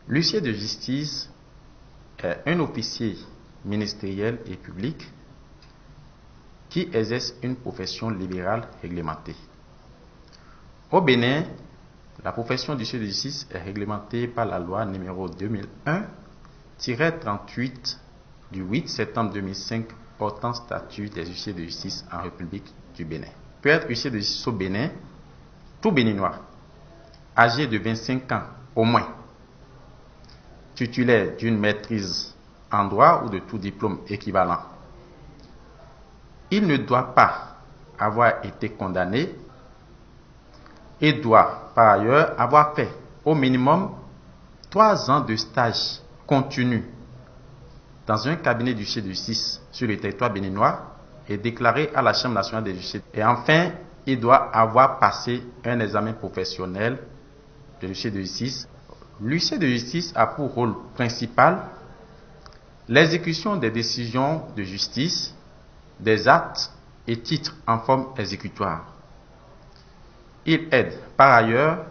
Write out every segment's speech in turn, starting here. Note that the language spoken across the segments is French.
L'huissier de justice est un officier ministériel et public qui exerce une profession libérale réglementée. Au Bénin, la profession d'huissier de justice est réglementée par la loi numéro 2001-38 du 8 septembre 2005 portant statut des huissiers de justice en République du Bénin. Peut être huissier de justice au Bénin tout Béninois âgé de 25 ans au moins, titulaire d'une maîtrise en droit ou de tout diplôme équivalent. Il ne doit pas avoir été condamné et doit par ailleurs avoir fait au minimum 3 ans de stage continu dans un cabinet d'huissier de justice sur le territoire béninois et déclaré à la Chambre nationale des huissiers. Et enfin, il doit avoir passé un examen professionnel de l'huissier de justice. L'huissier de justice a pour rôle principal l'exécution des décisions de justice, des actes et titres en forme exécutoire. Il aide par ailleurs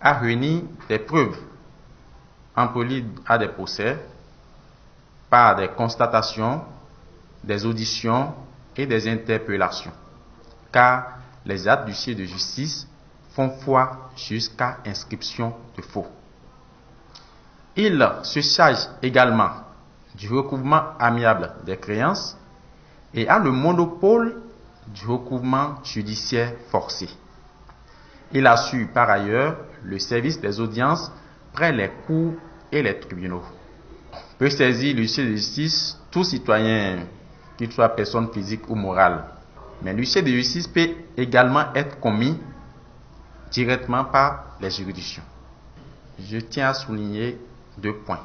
à réunir des preuves employées à des procès par des constatations, des auditions et des interpellations, car les actes d'huissier de justice font foi jusqu'à inscription de faux. Il se charge également du recouvrement amiable des créances et a le monopole du recouvrement judiciaire forcé. Il assure par ailleurs le service des audiences près les cours et les tribunaux. Peut saisir l'huissier de justice tout citoyen, qu'il soit personne physique ou morale. Mais l'huissier de justice peut également être commis directement par les juridictions. Je tiens à souligner 2 points.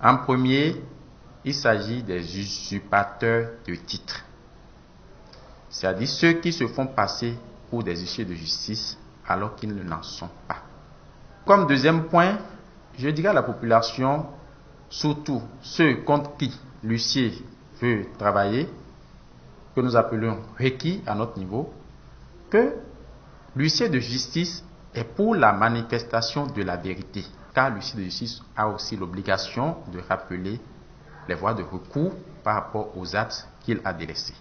En premier, il s'agit des usurpateurs de titres, c'est-à-dire ceux qui se font passer pour des huissiers de justice alors qu'ils n'en sont pas. Comme deuxième point, je dirais à la population, surtout ceux contre qui l'huissier veut travailler, que nous appelons requis à notre niveau, que l'huissier de justice est pour la manifestation de la vérité, car l'huissier de justice a aussi l'obligation de rappeler les voies de recours par rapport aux actes qu'il a délaissés.